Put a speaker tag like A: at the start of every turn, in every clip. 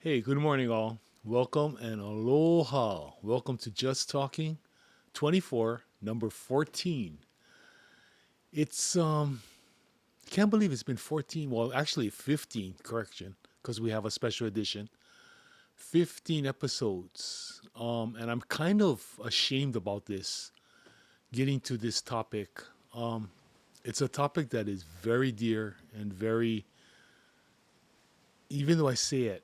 A: Hey, good morning, all. Welcome and aloha. Welcome to Just Talking 24, number 14. It's can't believe it's been 14. Well, actually 15, correction, because we have a special edition. 15 episodes. And I'm kind of ashamed about this, getting to this topic. Um, it's a topic that is very dear and very, even though I say it,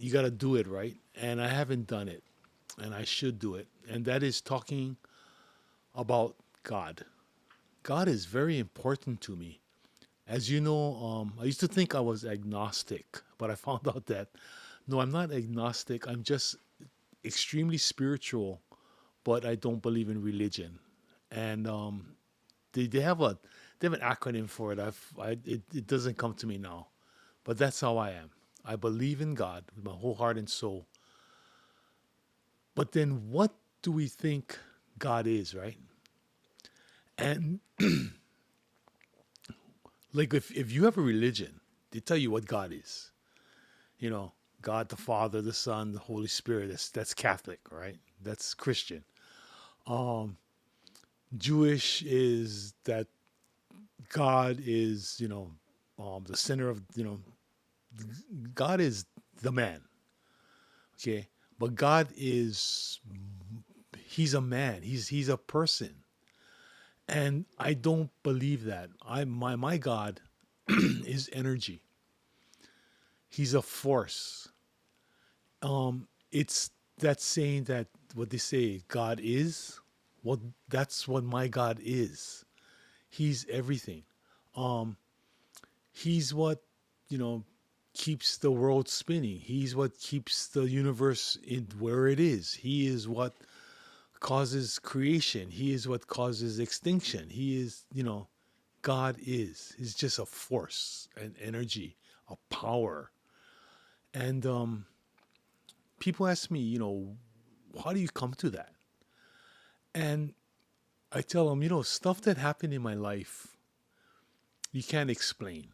A: you got to do it, right? And I haven't done it, and I should do it. And that is talking about God. God is very important to me. As you know, I used to think I was agnostic, but I found out that no, I'm not agnostic. I'm just extremely spiritual, but I don't believe in religion. And they have an acronym for it. It doesn't come to me now, but that's how I am. I believe in God with my whole heart and soul. But then, what do we think God is, right? And like, if you have a religion, they tell you what God is. You know, God the Father, the Son, the Holy Spirit. That's Catholic, right? That's Christian. Um, Jewish is that God is, the center of, God is the man. Okay, but God is, he's a man. He's a person, and I don't believe that. My God is energy. He's a force. It's that saying that what they say, God is. Well, that's what my God is. He's everything. Um, he's what you know keeps the world spinning. He's what keeps the universe in where it is. He is what causes creation. He is what causes extinction. He is, God is. He's just a force, an energy, a power. And people ask me, how do you come to that? And I tell them, stuff that happened in my life, you can't explain,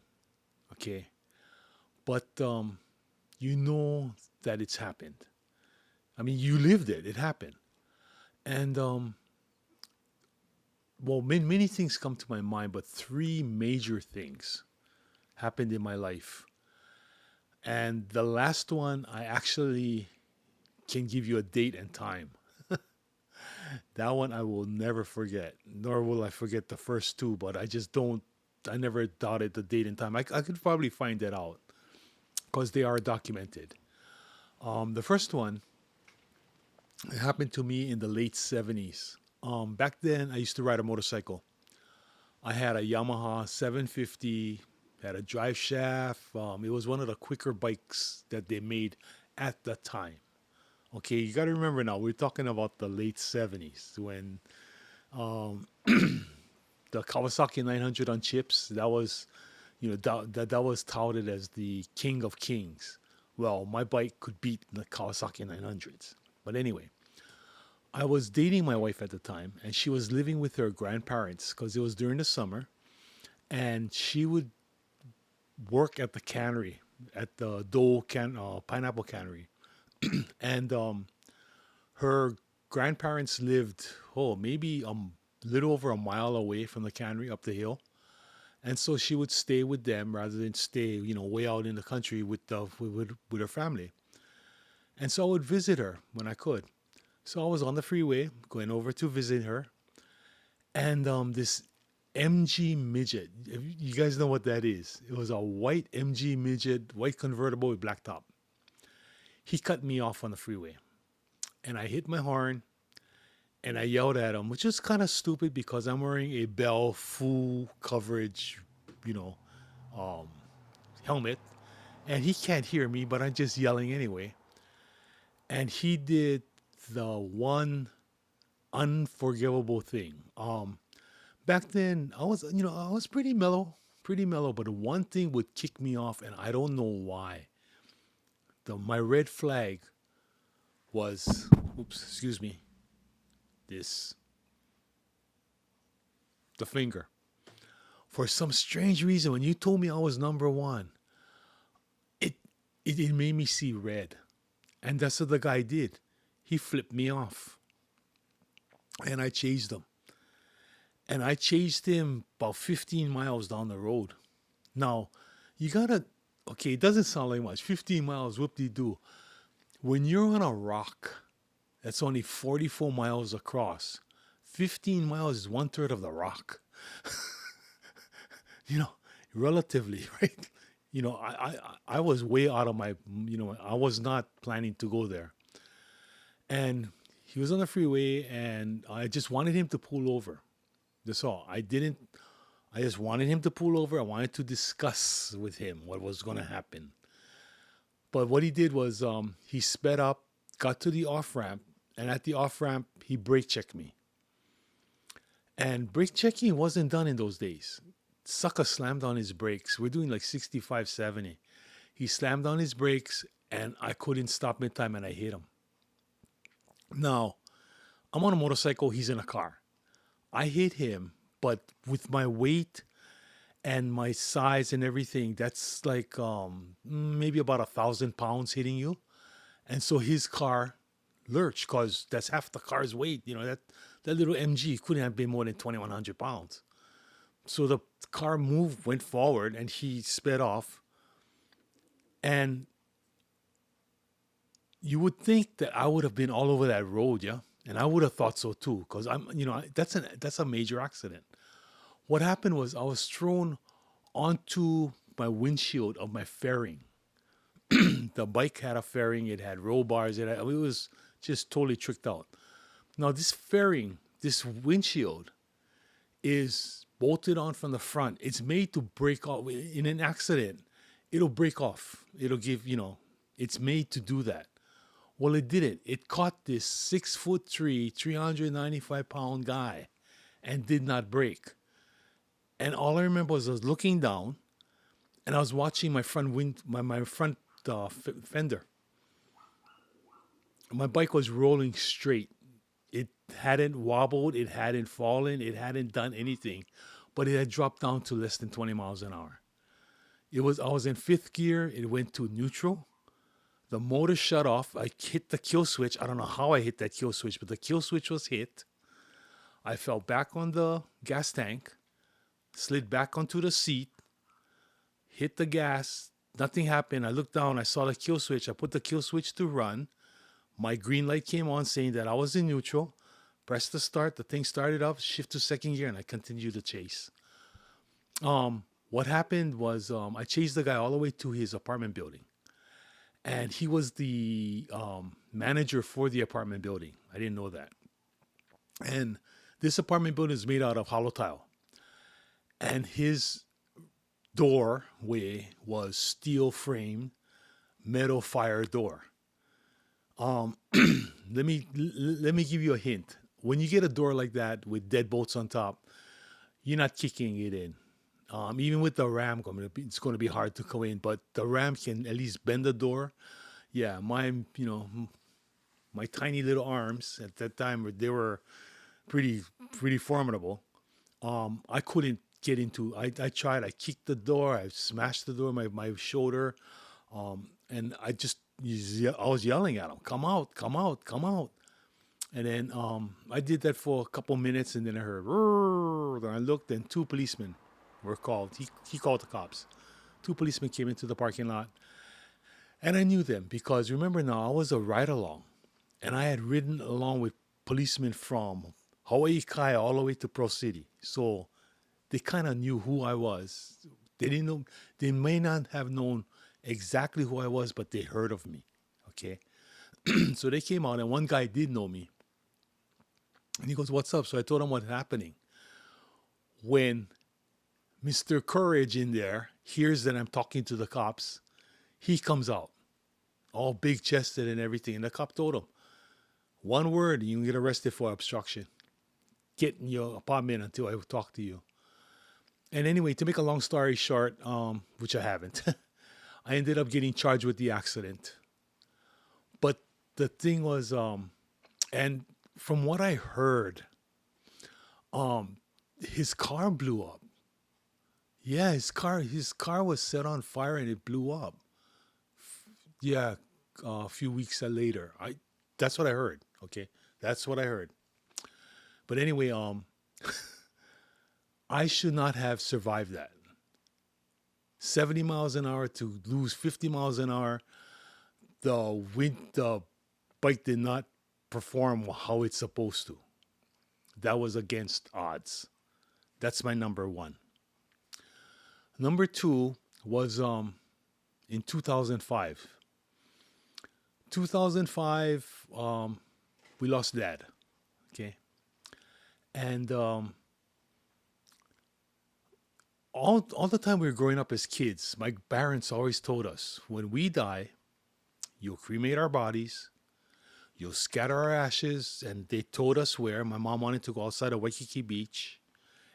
A: okay? But you know that it's happened. I mean, you lived it. It happened. And well, many things come to my mind, but three major things happened in my life. And the last one, I actually can give you a date and time. That one I will never forget, nor will I forget the first two, but I never doubted the date and time. I could probably find that out because they are documented. The first one happened to me in the late 70s. Back then, I used to ride a motorcycle. I had a Yamaha 750, had a drive shaft. It was one of the quicker bikes that they made at the time. Okay, you got to remember now, we're talking about the late 70s when um, the Kawasaki 900 on chips, that was, that was touted as the king of kings. Well, my bike could beat the Kawasaki 900s. But anyway, I was dating my wife at the time, and she was living with her grandparents because it was during the summer, and she would work at the cannery, at the pineapple cannery, and her grandparents lived maybe a little over a mile away from the cannery up the hill, and so she would stay with them rather than stay way out in the country with her family. And so I would visit her when I could. So I was on the freeway going over to visit her, and this MG midget. If you guys know what that is? It was a white MG midget, white convertible with black top. He cut me off on the freeway, and I hit my horn, and I yelled at him, which is kind of stupid because I'm wearing a Bell full coverage, you know, um, helmet, and he can't hear me, but I'm just yelling anyway. And he did the one unforgivable thing. Back then, I was pretty mellow, but one thing would kick me off, and I don't know why. My red flag was, oops, excuse me, this, the finger. For some strange reason, when you told me I was number one, it it made me see red. And that's what the guy did. He flipped me off, and I chased him. And I chased him about 15 miles down the road. Now, you gotta, okay, it doesn't sound like much. 15 miles, whoop de doo. When you're on a rock that's only 44 miles across, 15 miles is one third of the rock. You know, relatively, right? I was way out of my, I was not planning to go there. And he was on the freeway, and I just wanted him to pull over. That's all. I just wanted him to pull over. I wanted to discuss with him what was going to happen. But what he did was he sped up, got to the off ramp, and at the off ramp, he brake checked me. And brake checking wasn't done in those days. Sucker slammed on his brakes. We're doing like 65, 70. He slammed on his brakes, and I couldn't stop mid time, and I hit him. Now, I'm on a motorcycle, he's in a car. I hit him, but with my weight and my size and everything, that's like maybe about 1,000 pounds hitting you. And so his car lurched because that's half the car's weight. That little MG couldn't have been more than 2,100 pounds. So the car went forward, and he sped off. And you would think that I would have been all over that road, yeah? And I would have thought so too, because that's a major accident. What happened was I was thrown onto my windshield of my fairing. The bike had a fairing, it had roll bars, it was just totally tricked out. Now this fairing, this windshield, is bolted on from the front. It's made to break off in an accident. It'll break off. It'll give, it's made to do that. Well, it didn't. It caught this 6'3", 395-pound guy and did not break. And all I remember was I was looking down, and I was watching my front fender. My bike was rolling straight. It hadn't wobbled, it hadn't fallen, it hadn't done anything, but it had dropped down to less than 20 miles an hour. I was in fifth gear. It went to neutral. The motor shut off. I hit the kill switch. I don't know how I hit that kill switch, but the kill switch was hit. I fell back on the gas tank, slid back onto the seat, hit the gas. Nothing happened. I looked down. I saw the kill switch. I put the kill switch to run. My green light came on saying that I was in neutral. Pressed the start. The thing started up, shift to second gear, and I continued to chase. What happened was I chased the guy all the way to his apartment building. And he was the manager for the apartment building. I didn't know that. And this apartment building is made out of hollow tile. And his doorway was steel framed, metal fire door. Let me give you a hint. When you get a door like that with deadbolts on top, you're not kicking it in. Even with the ram, it's going to be hard to go in, but the ram can at least bend the door. Yeah, my tiny little arms at that time, they were pretty formidable. I couldn't get into. I tried. I kicked the door. I smashed the door with my shoulder, and I was yelling at him, "Come out! Come out! Come out!" And then I did that for a couple minutes, and then I heard, and I looked, and two policemen were called. He called the cops. Two policemen came into the parking lot, and I knew them because remember now, I was a ride-along, and I had ridden along with policemen from Hawaii Kai all the way to Pro City. So they kind of knew who I was. They didn't know. They may not have known exactly who I was, but they heard of me. Okay, so they came out, and one guy did know me, and he goes, "What's up?" So I told him what's happening. When Mr. Courage in there hears that I'm talking to the cops, he comes out, all big chested and everything. And the cop told him, "One word, you can get arrested for obstruction. Get in your apartment until I talk to you." And anyway, to make a long story short, which I haven't, I ended up getting charged with the accident. But the thing was, and from what I heard, his car blew up. Yeah, his car was set on fire and it blew up. Yeah, a few weeks later. That's what I heard. Okay, that's what I heard. But anyway, I should not have survived that. 70 miles an hour to lose 50 miles an hour. The bike did not perform how it's supposed to. That was against odds. That's my number one. Number two was in 2005. 2005, we lost dad. Okay, and all the time we were growing up as kids, my parents always told us, when we die, you'll cremate our bodies, you'll scatter our ashes, and they told us where. My mom wanted to go outside of Waikiki Beach,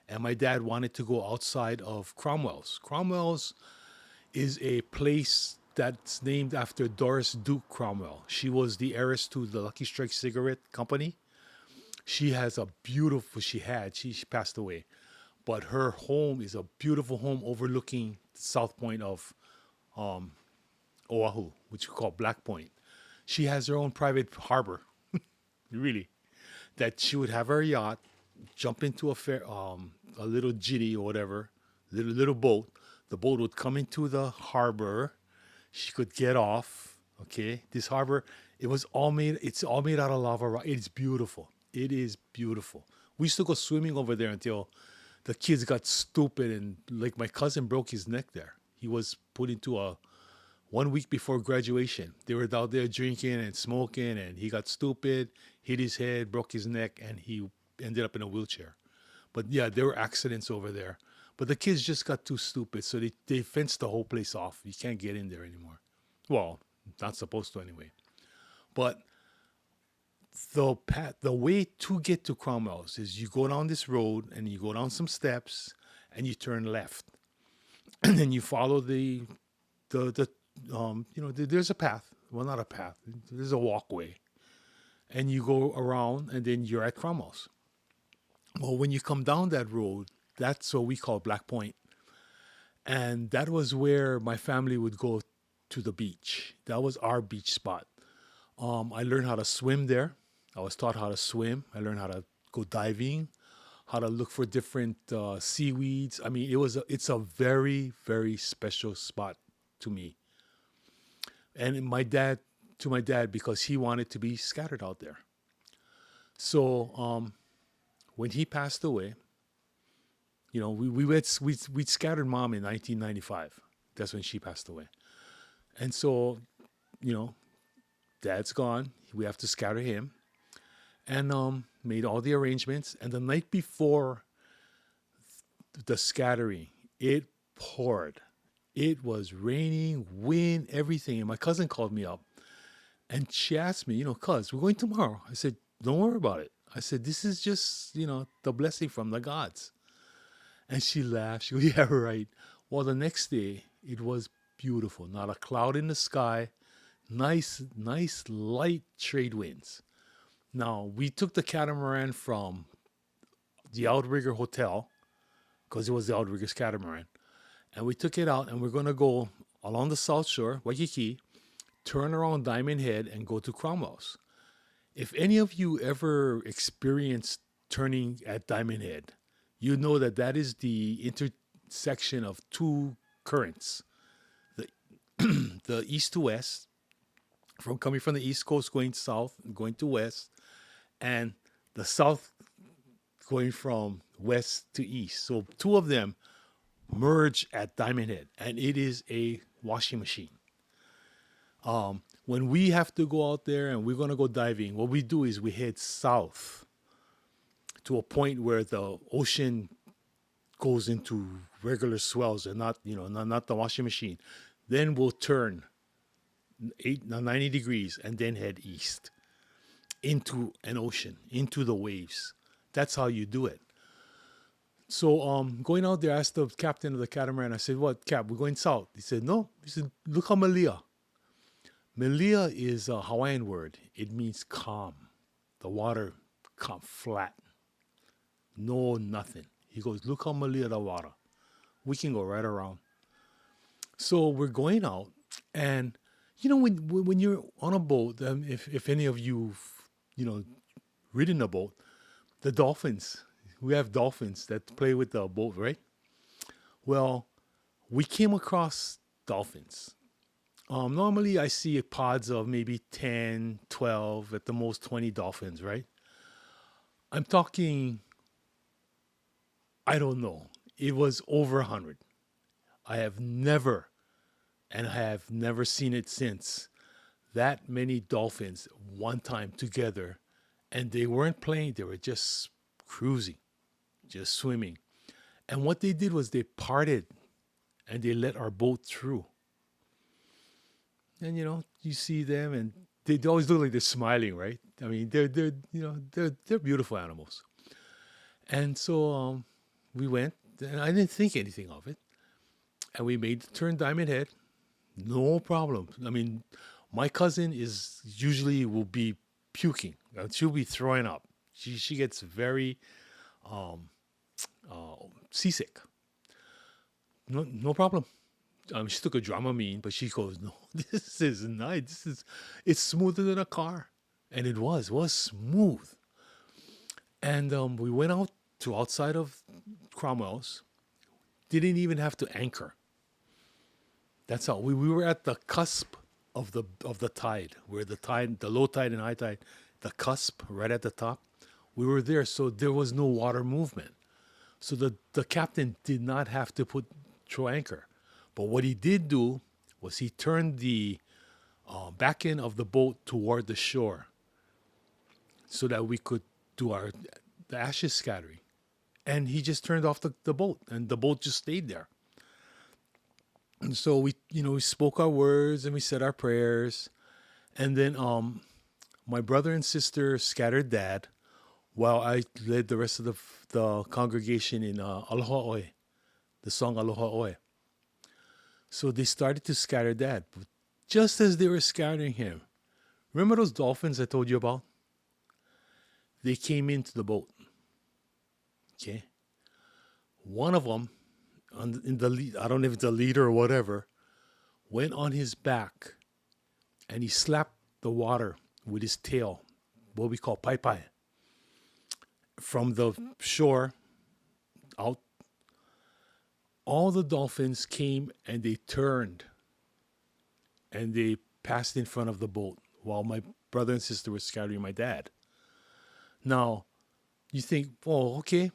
A: and my dad wanted to go outside of Cromwell's. Cromwell's is a place that's named after Doris Duke Cromwell. She was the heiress to the Lucky Strike cigarette company. She has a beautiful, she passed away, but her home is a beautiful home overlooking the south point of Oahu, which we call Black Point. She has her own private harbor, really, that she would have her yacht, jump into a little jitty or whatever, little boat. The boat would come into the harbor. She could get off. Okay, this harbor, it's all made out of lava rock. It's beautiful. It is beautiful. We used to go swimming over there until the kids got stupid, and like my cousin broke his neck there. He was put into a 1 week before graduation. They were out there drinking and smoking, and he got stupid, hit his head, broke his neck, and he ended up in a wheelchair. But yeah, there were accidents over there. But the kids just got too stupid, so they fenced the whole place off. You can't get in there anymore. Well, not supposed to anyway. But the way to get to Cromwell's is you go down this road and you go down some steps and you turn left, and then you follow there's a path. Well, not a path. There's a walkway, and you go around, and then you're at Cromwell's. Well, when you come down that road, that's what we call Black Point, and that was where my family would go to the beach. That was our beach spot. I learned how to swim there. I was taught how to swim. I learned how to go diving, how to look for different seaweeds. I mean, it's a very, very special spot to me. And to my dad, because he wanted to be scattered out there. So when he passed away, we scattered mom in 1995. That's when she passed away. And so, dad's gone. We have to scatter him. And made all the arrangements. And the night before the scattering, it poured. It was raining, wind, everything. And my cousin called me up. And she asked me, cuz, we're going tomorrow. I said, don't worry about it. I said, this is just, the blessing from the gods. And she laughed. She goes, yeah, right. Well, the next day, it was beautiful. Not a cloud in the sky. Nice, light trade winds. Now, we took the catamaran from the Outrigger Hotel, because it was the Outrigger's catamaran. And we took it out, and we're going to go along the South Shore, Waikiki, turn around Diamond Head, and go to Cromwell's. If any of you ever experienced turning at Diamond Head, you know that is the intersection of two currents. The east to west, coming from the East Coast going south, going to west, and the south going from west to east. So two of them merge at Diamond Head, and it is a washing machine. When we have to go out there and we're going to go diving, what we do is we head south to a point where the ocean goes into regular swells and not the washing machine. Then we'll turn 90 degrees and then head east into an ocean, into the waves. That's how you do it. So going out there, I asked the captain of the catamaran, I said, what, Cap, we're going south? He said, no. He said, look how Malia. Malia is a Hawaiian word. It means calm. The water calm, flat. No, nothing. He goes, look how Malia the water. We can go right around. So we're going out, and when you're on a boat, if any of you, you know, ridden a boat, the dolphins, we have dolphins that play with the boat, right? Well, we came across dolphins. Normally, I see pods of maybe 10, 12, at the most 20 dolphins, right? I'm talking, I don't know. It was over 100. I have never, and I have never seen it since, that many dolphins one time together. And they weren't playing, they were just cruising, just swimming. And what they did was they parted and they let our boat through. And you see them, and they always look like they're smiling, right? I mean, they're beautiful animals. And so we went, and I didn't think anything of it. And we made the turn Diamond Head, no problem. I mean, my cousin is usually will be puking. She'll be throwing up. She gets very um, seasick. No problem. She took a Dramamine, but she goes, "No, this is nice. It's smoother than a car," and it was smooth. And we went out to outside of Cromwell's. Didn't even have to anchor. That's all. We were at the cusp of the tide, where the low tide and high tide, the cusp right at the top. We were there, so there was no water movement. So the captain did not have to throw anchor. But what he did do was he turned the back end of the boat toward the shore so that we could do the ashes scattering. And he just turned off the boat, and the boat just stayed there. And so we spoke our words and we said our prayers. And then my brother and sister scattered dad while I led the rest of the congregation in Aloha Oe, the song Aloha Oe. So they started to scatter dad. But just as they were scattering him, remember those dolphins I told you about? They came into the boat. Okay. One of them, in the lead, I don't know if it's a leader or whatever, went on his back and he slapped the water with his tail, what we call pai pai, from the shore out. All the dolphins came and they turned and they passed in front of the boat while my brother and sister were scattering my dad. Now, you think, oh, okay,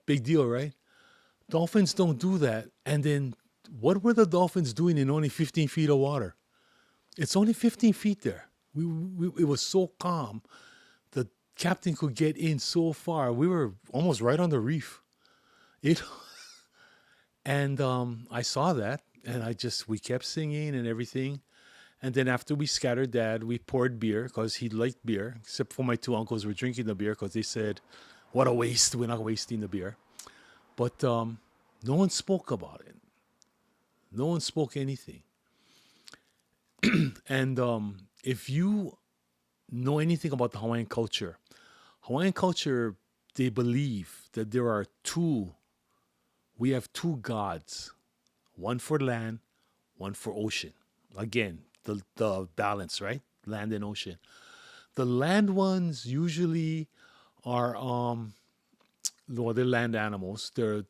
A: big deal, right? Dolphins don't do that. And then what were the dolphins doing in only 15 feet of water? It's only 15 feet there. It was so calm. The captain could get in so far. We were almost right on the reef. It, and I saw that, and we kept singing and everything. And then after we scattered dad, we poured beer because he liked beer, except for my two uncles were drinking the beer because they said, what a waste. We're not wasting the beer. But no one spoke about it. No one spoke anything. And if you know anything about the Hawaiian culture, they believe that we have two gods, one for land, one for ocean. Again, the balance, right? Land and ocean. The land ones usually are they're land animals. The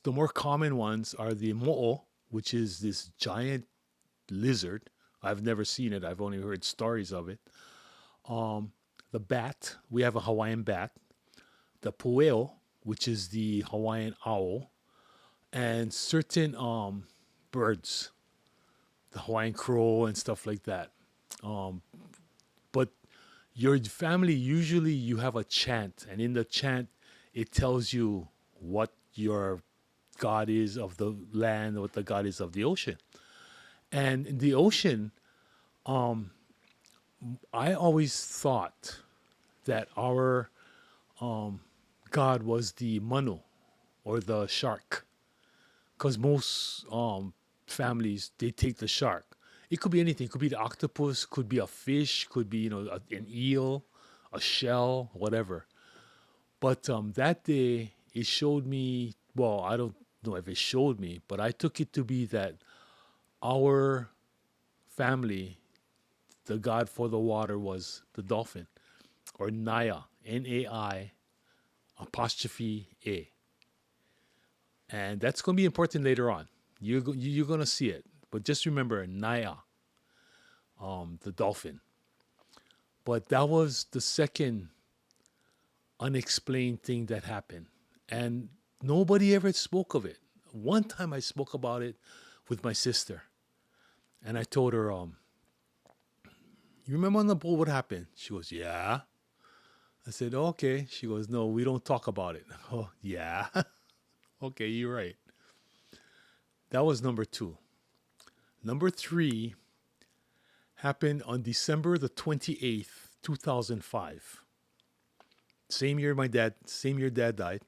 A: more common ones are the mo'o, which is this giant lizard. I've never seen it. I've only heard stories of it. The bat, we have a Hawaiian bat. The pueo, which is the Hawaiian owl, and certain birds, the Hawaiian crow and stuff like that. But your family, usually you have a chant, and in the chant, it tells you what your God is of the land, what the God is of the ocean. And in the ocean, I always thought that our God was the manu, or the shark, because most families, they take the shark. It could be anything. It could be the octopus, could be a fish, could be an eel, a shell, whatever. But that day, it showed me. Well, I don't know if it showed me, but I took it to be that our family, the god for the water was the dolphin, or Naya, Nai apostrophe A. And that's going to be important later on. You're going to see it. But just remember Naya, the dolphin. But that was the second unexplained thing that happened. And nobody ever spoke of it. One time I spoke about it with my sister. And I told her, you remember on the boat what happened? She goes, yeah. I said, okay. She goes, no, we don't talk about it. Oh, yeah. Okay, you're right. That was number 2. Number 3 happened on December the 28th, 2005. Same year dad died,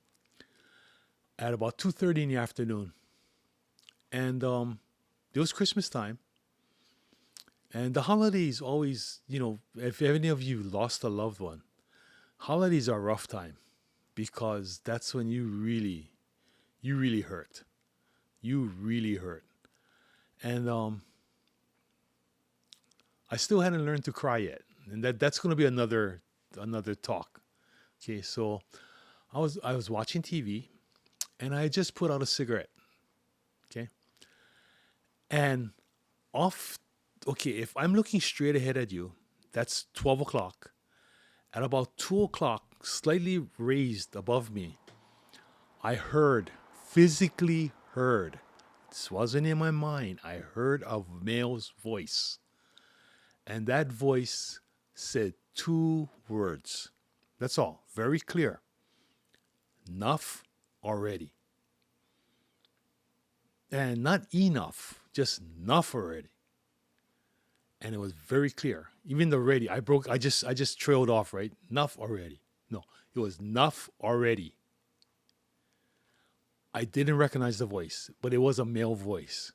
A: at about 2:30 in the afternoon. And it was Christmas time. And the holidays always, if any of you lost a loved one, holidays are a rough time because that's when you really hurt. You really hurt. And I still hadn't learned to cry yet. And that's going to be another talk. Okay, so I was watching TV and I just put out a cigarette. Okay? And if I'm looking straight ahead at you, that's 12 o'clock. At about 2 o'clock, slightly raised above me, I physically heard, this wasn't in my mind, I heard a male's voice. And that voice said 2 words. That's all. Very clear. Enough already. And not enough, just enough already. And it was very clear. Even the ready, I just trailed off, right? Enough already. No, it was enough already. I didn't recognize the voice, but it was a male voice.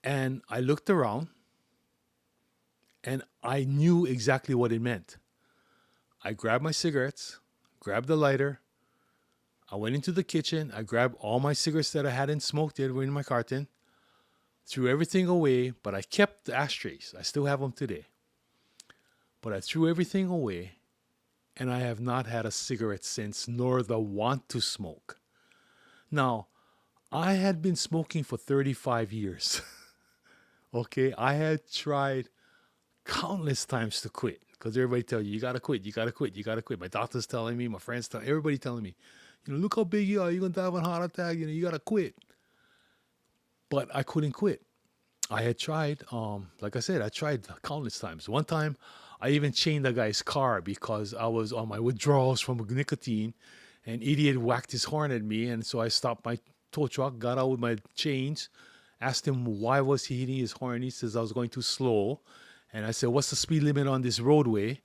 A: And I looked around and I knew exactly what it meant. I grabbed my cigarettes, grabbed the lighter. I went into the kitchen. I grabbed all my cigarettes that I hadn't smoked yet, were in my carton. Threw everything away, but I kept the ashtrays. I still have them today. But I threw everything away, and I have not had a cigarette since, nor the want to smoke. Now, I had been smoking for 35 years. Okay, I had tried countless times to quit, because everybody tell you, you gotta quit, you gotta quit, you gotta quit. My doctor's telling me, my friends everybody telling me, look how big you are, you're gonna die of a heart attack, you gotta quit. But I couldn't quit. I had tried, like I said, I tried countless times. One time, I even chained a guy's car because I was on my withdrawals from nicotine. An idiot whacked his horn at me, and so I stopped my tow truck, got out with my chains, asked him why was he hitting his horn. He says I was going too slow. And I said, what's the speed limit on this roadway?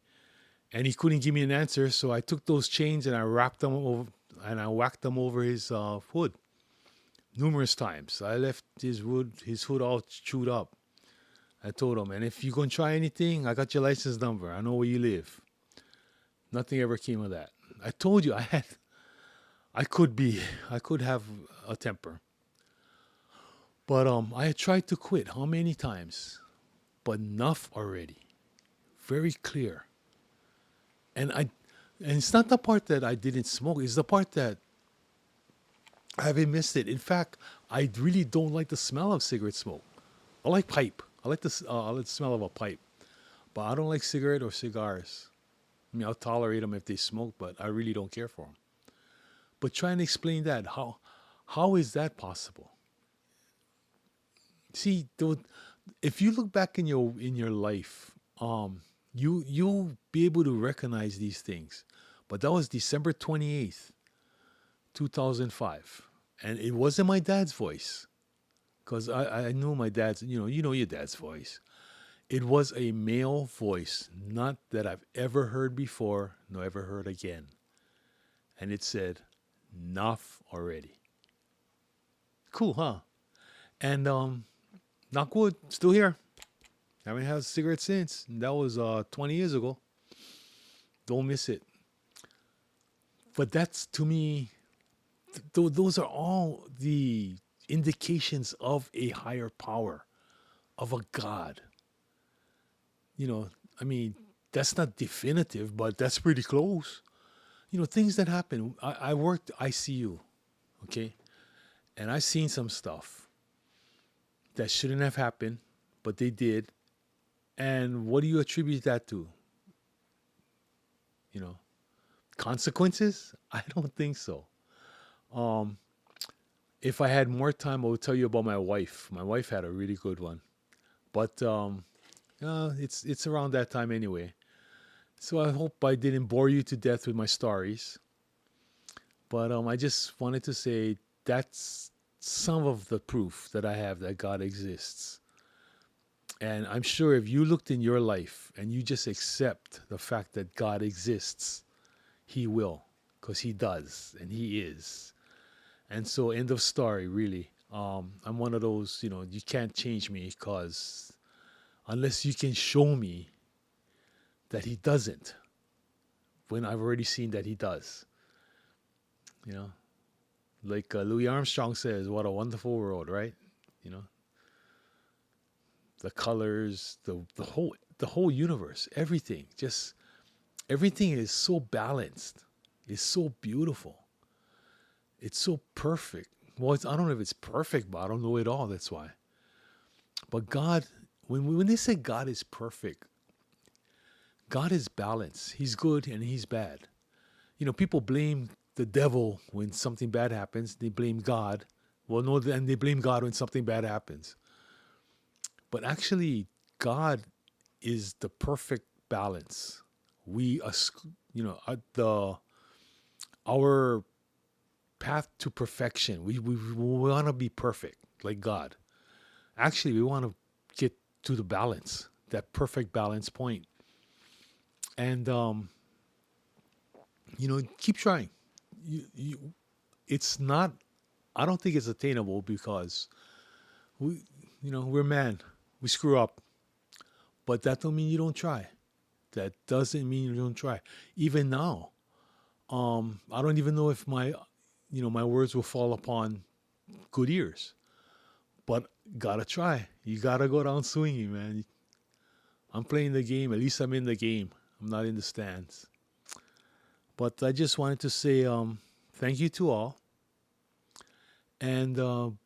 A: And he couldn't give me an answer, so I took those chains and I wrapped them over, and I whacked them over his hood. Numerous times. I left his hood all chewed up. I told him, and if you're going to try anything, I got your license number. I know where you live. Nothing ever came of that. I told you I could have a temper. But I had tried to quit how many times? But enough already. Very clear. And it's not the part that I didn't smoke, it's the part that I haven't missed it. In fact, I really don't like the smell of cigarette smoke. I like pipe. I like the smell of a pipe. But I don't like cigarette or cigars. I mean, I'll tolerate them if they smoke, but I really don't care for them. But try and explain that. How is that possible? See, if you look back in your life, you'll be able to recognize these things. But that was December 28th, 2005. And it wasn't my dad's voice. Because I knew my dad's, you know your dad's voice. It was a male voice, not that I've ever heard before, nor ever heard again. And it said, enough already. Cool, huh? And knock wood, still here. Haven't had a cigarette since. That was 20 years ago. Don't miss it. But that's, to me, those are all the indications of a higher power, of a God. You know, I mean, that's not definitive, but that's pretty close. Things that happen. I worked ICU, okay? And I seen some stuff that shouldn't have happened, but they did. And what do you attribute that to? You know, consequences? I don't think so. Um, if I had more time, I would tell you about my wife. My wife had a really good one, but it's around that time anyway. So I hope I didn't bore you to death with my stories. But I just wanted to say that's some of the proof that I have that God exists. And I'm sure if you looked in your life and you just accept the fact that God exists, He will, because He does and He is. And so, end of story, really. I'm one of those, you can't change me because unless you can show me that He doesn't, when I've already seen that He does. You know, like Louis Armstrong says, what a wonderful world, right? You know, the colors, the whole universe, everything is so balanced. It's so beautiful. It's so perfect. Well, I don't know if it's perfect, but I don't know it all. That's why. But God, when they say God is perfect, God is balanced. He's good and He's bad. People blame the devil when something bad happens. They blame God. Well, no, and they blame God when something bad happens. But actually, God is the perfect balance. We, our path to perfection. We want to be perfect like God. Actually, we want to get to the balance, that perfect balance point. And keep trying. It's not. I don't think it's attainable because we're man. We screw up, but that don't mean you don't try. That doesn't mean you don't try. Even now, I don't even know if my words will fall upon good ears, but gotta try. You gotta go down swinging, man. I'm playing the game. At least I'm in the game. I'm not in the stands. But I just wanted to say thank you to all, and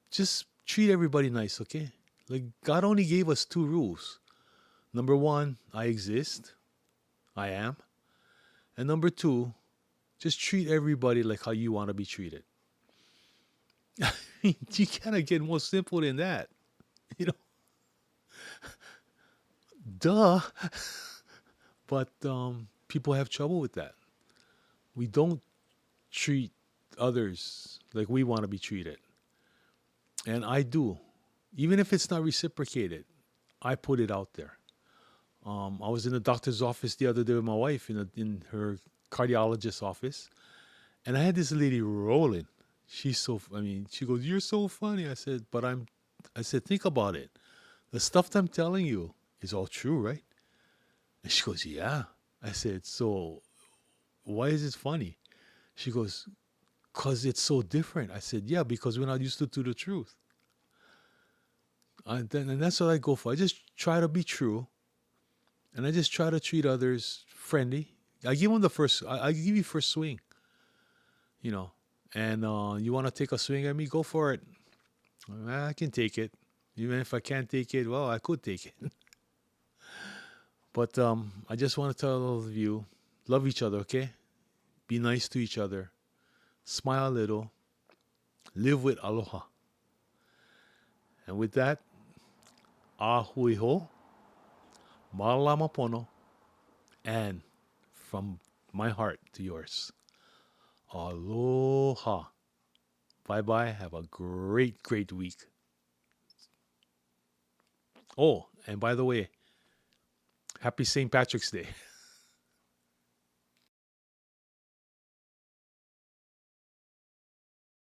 A: just treat everybody nice, okay? Like God only gave us two rules. Number one, I exist, I am, and number two, just treat everybody like how you want to be treated. You cannot get more simple than that, you know. Duh. But people have trouble with that. We don't treat others like we want to be treated. And I do. Even if it's not reciprocated, I put it out there. I was in the doctor's office the other day with my wife in her cardiologist's office. And I had this lady rolling. She goes, "You're so funny." I said, think about it. The stuff that I'm telling you is all true, right? And she goes, "Yeah." I said, "So why is it funny?" She goes, "Because it's so different." I said, "Yeah, because we're not used to the truth." And that's what I go for. I just try to be true. And I just try to treat others friendly. I give them I give you first swing, you know. And you want to take a swing at me, go for it. I can take it. Even if I can't take it, well, I could take it. But I just want to tell all of you, love each other, okay? Be nice to each other. Smile a little. Live with aloha. And with that, ahui ho, malama pono, and from my heart to yours, aloha. Bye-bye. Have a great, great week. Oh, and by the way, happy St. Patrick's Day.